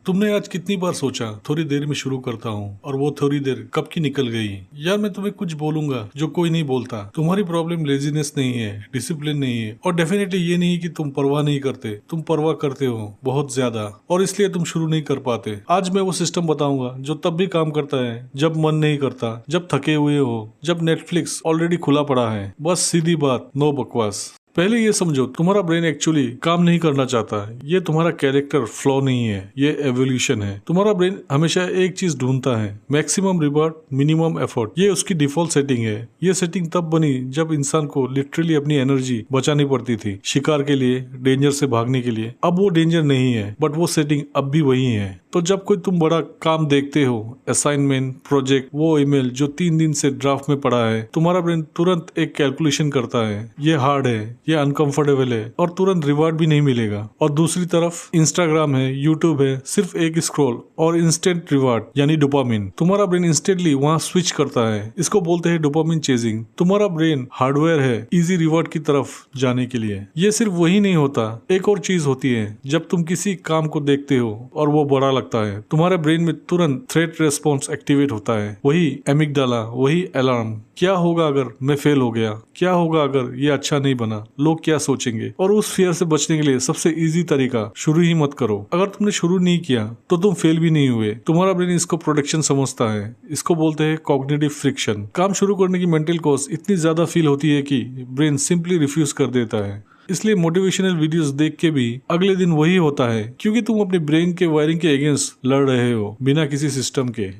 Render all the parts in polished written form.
तुमने आज कितनी बार सोचा थोड़ी देर में शुरू करता हूँ और वो थोड़ी देर कब की निकल गई। यार मैं तुम्हें कुछ बोलूंगा जो कोई नहीं बोलता। तुम्हारी प्रॉब्लम लेजीनेस नहीं है, डिसिप्लिन नहीं है और डेफिनेटली ये नहीं कि तुम परवाह नहीं करते। तुम परवाह करते हो बहुत ज्यादा और इसलिए तुम शुरू नहीं कर पाते। आज मैं वो सिस्टम बताऊंगा जो तब भी काम करता है जब मन नहीं करता, जब थके हुए हो, जब नेटफ्लिक्स ऑलरेडी खुला पड़ा है। बस सीधी बात, नो बकवास। पहले ये समझो, तुम्हारा ब्रेन एक्चुअली काम नहीं करना चाहता है। ये तुम्हारा कैरेक्टर फ्लॉ नहीं है, ये एवोल्यूशन है। तुम्हारा ब्रेन हमेशा एक चीज ढूंढता है, मैक्सिमम रिवॉर्ड मिनिमम एफर्ट। ये उसकी डिफॉल्ट सेटिंग है। ये सेटिंग तब बनी जब इंसान को लिटरली अपनी एनर्जी बचानी पड़ती थी, शिकार के लिए, डेंजर से भागने के लिए। अब वो डेंजर नहीं है, बट वो सेटिंग अब भी वही है। तो जब कोई तुम बड़ा काम देखते हो, असाइनमेंट, प्रोजेक्ट, वो ईमेल जो 3 दिन से ड्राफ्ट में पड़ा है, तुम्हारा ब्रेन तुरंत एक कैलकुलेशन करता है, ये हार्ड है, ये अनकंफर्टेबल है और तुरंत रिवार्ड भी नहीं मिलेगा। और दूसरी तरफ इंस्टाग्राम है, यूट्यूब है, सिर्फ एक स्क्रॉल और इंस्टेंट रिवार्ड यानी डोपामिन। तुम्हारा ब्रेन इंस्टेंटली वहां स्विच करता है। इसको बोलते हैं डोपामिन चेजिंग। तुम्हारा ब्रेन हार्डवेयर है इजी रिवार्ड की तरफ जाने के लिए। ये सिर्फ वही नहीं होता, एक और चीज होती है। जब तुम किसी काम को देखते हो और वो बड़ा लगता है, तुम्हारे ब्रेन में तुरंत थ्रेट रेस्पॉन्स एक्टिवेट होता है। वही एमिगडाला, वही अलार्म। क्या होगा अगर मैं फेल हो गया? क्या होगा अगर ये अच्छा नहीं बना? लोग क्या सोचेंगे? और उस फियर से बचने के लिए सबसे इजी तरीका, शुरू ही मत करो। अगर तुमने शुरू नहीं किया तो तुम फेल भी नहीं हुए। तुम्हारा ब्रेन इसको प्रोटेक्शन समझता है। इसको बोलते हैं कॉग्निटिव फ्रिक्शन। काम शुरू करने की मेंटल कॉस्ट इतनी ज्यादा फील होती है कि ब्रेन सिंपली रिफ्यूज कर देता है। इसलिए मोटिवेशनल वीडियोस देख के भी अगले दिन वही होता है, क्योंकि तुम अपने ब्रेन के वायरिंग के अगेंस्ट लड़ रहे हो बिना किसी सिस्टम के।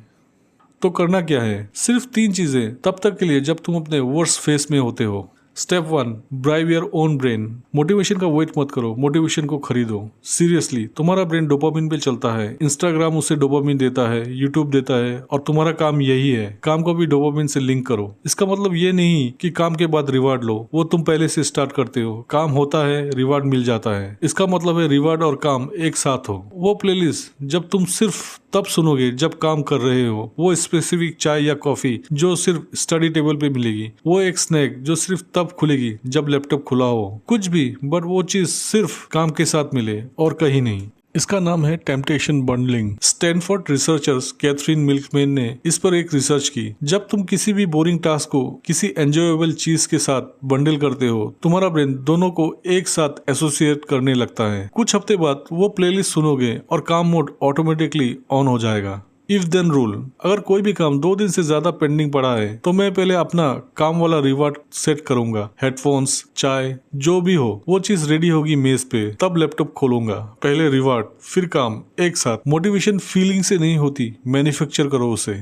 तो करना क्या है? सिर्फ 3 चीजें तब तक के लिए जब तुम अपने वर्स्ट फेस में होते हो। Step 1, bribe your own brain. Motivation का वेट मत करो, मोटिवेशन को खरीदो। सीरियसली, तुम्हारा ब्रेन डोपामिन पे चलता है। इंस्टाग्राम उसे डोपामिन देता है, यूट्यूब देता है और तुम्हारा काम यही है, काम को भी डोपामिन से लिंक करो। इसका मतलब ये नहीं कि काम के बाद रिवार्ड लो, वो तुम पहले से स्टार्ट करते हो। काम होता है, रिवार्ड मिल जाता है। इसका मतलब है रिवार्ड और काम एक साथ हो। वो प्लेलिस्ट जब तुम सिर्फ तब सुनोगे जब काम कर रहे हो, वो स्पेसिफिक चाय या कॉफी जो सिर्फ स्टडी टेबल पे मिलेगी, वो एक स्नैक जो सिर्फ तब खुलेगी जब लैपटॉप खुला हो, कुछ भी, बट वो चीज सिर्फ काम के साथ मिले और कहीं नहीं। इसका नाम है temptation bundling. Stanford researchers Katherine Milkman ने इस पर एक रिसर्च की। जब तुम किसी भी बोरिंग टास्क को किसी एंजॉयबल चीज के साथ बंडल करते हो, तुम्हारा ब्रेन दोनों को एक साथ एसोसिएट करने लगता है। कुछ हफ्ते बाद वो प्लेलिस्ट सुनोगे और काम मोड ऑटोमेटिकली ऑन हो जाएगा। If then rule. अगर कोई भी काम 2 दिन से ज्यादा पेंडिंग पड़ा है तो मैं पहले अपना काम वाला रिवार्ड सेट करूंगा। हेडफोन्स, चाय, जो भी हो, वो चीज रेडी होगी मेज पे, तब लैपटॉप खोलूंगा। पहले रिवार्ड फिर काम एक साथ। मोटिवेशन फीलिंग से नहीं होती, मैन्युफैक्चर करो उसे।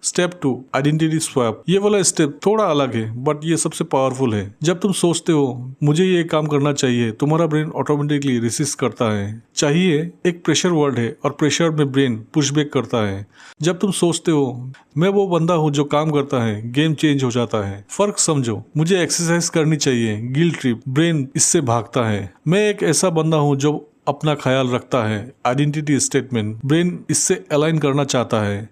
Step 2, identity swap. ये वाला स्टेप थोड़ा अलग है बट ये सबसे पावरफुल है। जब तुम सोचते हो मुझे ये काम करना चाहिए, तुम्हारा ब्रेन ऑटोमेटिकली रेसिस्ट करता है। चाहिए एक प्रेशर वर्ड है और प्रेशर में ब्रेन पुशबैक करता है। जब तुम सोचते हो मैं वो बंदा हूँ जो काम करता है, गेम चेंज हो जाता है। फर्क समझो, मुझे एक्सरसाइज करनी चाहिए, गिल्ट ट्रिप, ब्रेन इससे भागता है। मैं एक ऐसा बंदा हूँ जो अपना ख्याल रखता है, आइडेंटिटी स्टेटमेंट, ब्रेन इससे अलाइन करना चाहता है।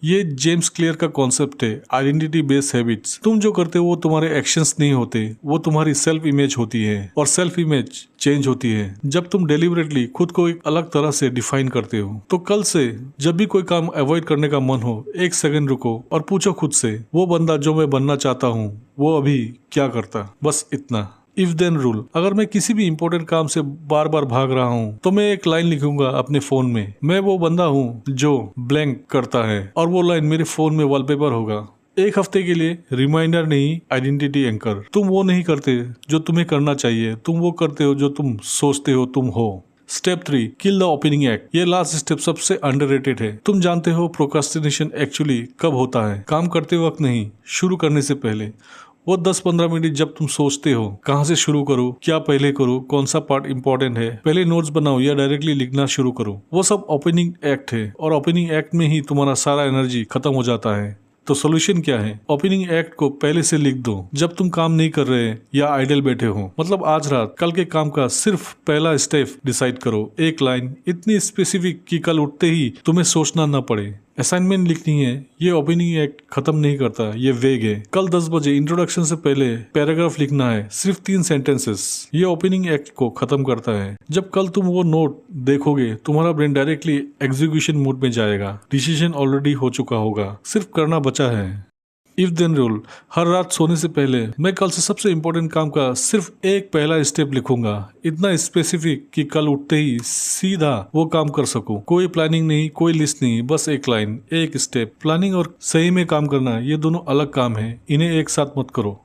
ये जेम्स क्लियर का कॉन्सेप्ट है, आइडेंटिटी बेस्ड हैबिट्स। तुम जो करते हो वो तुम्हारे एक्शंस नहीं होते, वो तुम्हारी सेल्फ इमेज होती है और सेल्फ इमेज चेंज होती है जब तुम डेलिबरेटली खुद को एक अलग तरह से डिफाइन करते हो। तो कल से जब भी कोई काम अवॉइड करने का मन हो, 1 सेकंड रुको और पूछो खुद से, वो बंदा जो मैं बनना चाहता हूँ वो अभी क्या करता? बस इतना। If then rule. अगर मैं किसी भी इंपॉर्टेंट काम से बार बार भाग रहा हूँ तो मैं एक लाइन लिखूंगा अपने फोन में, मैं वो बंदा हूँ जो ब्लैंक करता है, और वो लाइन मेरे फोन में वॉलपेपर होगा। 1 हफ्ते के लिए रिमाइंडर नहीं, आइडेंटिटी एंकर। तुम वो नहीं करते जो तुम्हें करना चाहिए, तुम वो करते हो जो तुम सोचते हो तुम हो। Step 3, kill the opening act. ये लास्ट स्टेप सबसे अंडररेटेड है। तुम जानते हो प्रोक्रास्टिनेशन एक्चुअली कब होता है? काम करते वक्त नहीं, शुरू करने से पहले। वो 10-15 मिनट जब तुम सोचते हो कहाँ से शुरू करूँ, क्या पहले करूँ, कौन सा पार्ट इंपॉर्टेंट है, पहले नोट्स बनाओ या डायरेक्टली लिखना शुरू करो, वो सब ओपनिंग एक्ट है। और ओपनिंग एक्ट में ही तुम्हारा सारा एनर्जी खत्म हो जाता है। तो सोल्यूशन क्या है? ओपनिंग एक्ट को पहले से लिख दो जब तुम काम नहीं कर रहे या आइडल बैठे हो। मतलब आज रात कल के काम का सिर्फ पहला स्टेप डिसाइड करो, एक लाइन, इतनी स्पेसिफिक कि कल उठते ही तुम्हें सोचना न पड़े। असाइनमेंट लिखनी है, ये ओपनिंग एक्ट खत्म नहीं करता, ये वेग है। कल 10 बजे इंट्रोडक्शन से पहले पैराग्राफ लिखना है, सिर्फ 3 सेंटेंसेस, ये ओपनिंग एक्ट को खत्म करता है। जब कल तुम वो नोट देखोगे, तुम्हारा ब्रेन डायरेक्टली एग्जीक्यूशन मोड में जाएगा। डिसीजन ऑलरेडी हो चुका होगा, सिर्फ करना बचा है। इफ देन रूल, हर रात सोने से पहले मैं कल से सबसे इम्पोर्टेंट काम का सिर्फ एक पहला स्टेप लिखूंगा, इतना स्पेसिफिक कि कल उठते ही सीधा वो काम कर सकूं। कोई प्लानिंग नहीं, कोई लिस्ट नहीं, बस एक लाइन, एक स्टेप। प्लानिंग और सही में काम करना, ये दोनों अलग काम है, इन्हें एक साथ मत करो।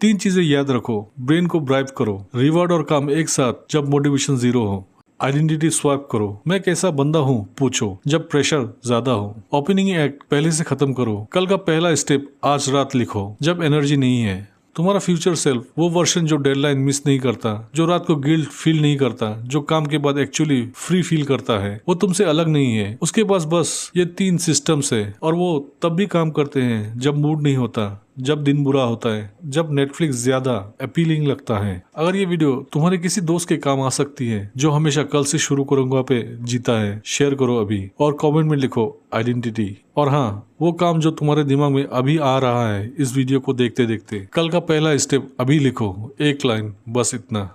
3 चीजें याद रखो, ब्रेन को ब्राइब करो, रिवॉर्ड और काम एक साथ जब मोटिवेशन 0 हो। आइडेंटिटी स्वैप करो, मैं कैसा बंदा हूँ पूछो जब प्रेशर ज्यादा हो। ओपनिंग एक्ट पहले से खत्म करो, कल का पहला स्टेप आज रात लिखो जब एनर्जी नहीं है। तुम्हारा फ्यूचर सेल्फ, वो वर्जन जो डेडलाइन मिस नहीं करता, जो रात को गिल्ट फील नहीं करता, जो काम के बाद एक्चुअली फ्री फील करता है, वो तुमसे अलग नहीं है। उसके पास बस ये 3 सिस्टम्स है और वो तब भी काम करते हैं जब मूड नहीं होता, जब दिन बुरा होता है, जब नेटफ्लिक्स ज्यादा अपीलिंग लगता है। अगर ये वीडियो तुम्हारे किसी दोस्त के काम आ सकती है जो हमेशा कल से शुरू करूंगा पे जीता है, शेयर करो अभी और कमेंट में लिखो आइडेंटिटी। और हाँ, वो काम जो तुम्हारे दिमाग में अभी आ रहा है इस वीडियो को देखते देखते, कल का पहला स्टेप अभी लिखो, एक लाइन, बस इतना।